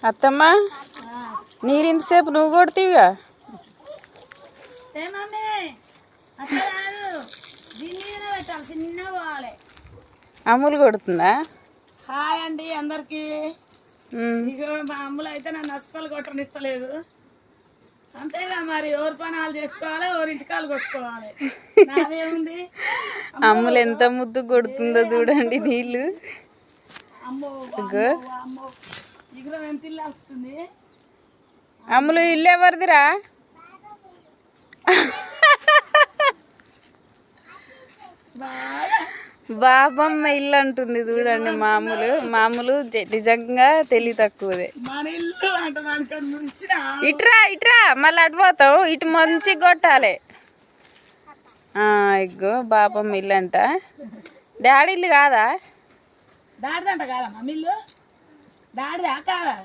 అత్తమ్మ నీరు ఇంతసేపు నువ్వు కొడుతీవిగా. అమ్ములు కొడుతుందా? హాయ్ అండి అందరికి. ఇగో మా అమ్ములు అయితే నన్ను అస్సలు కొట్టనిస్తలేదు. అంతేగా మరి, ఎవరి పనాలు చేసుకోవాలి, ఎవరి ఇంటికాలు కొట్టుకోవాలి. నాదేముంది. అమ్ములు ఎంత ముద్దు కొడుతుందో చూడండి నీళ్ళు. అమ్మో అమ్మో ఇగురం ఎంత ఇల్లు వస్తుంది. అమ్ములు ఇల్లు ఎవరిదిరా? బాబమ్మ ఇల్లు అంటుంది చూడండి. మామూలు నిజంగా తెలివి తక్కువదే. ఇట్రా ఇట్రా మళ్ళీ అటుపోతావు. ఇటు మంచి కొట్టాలి. ఇగ్గో బాబమ్మ ఇల్లు అంట. డాడీ ఇల్లు కాదా? డాడీదంట కాదమ్మా ఇల్లు. డాడీదా కాదా?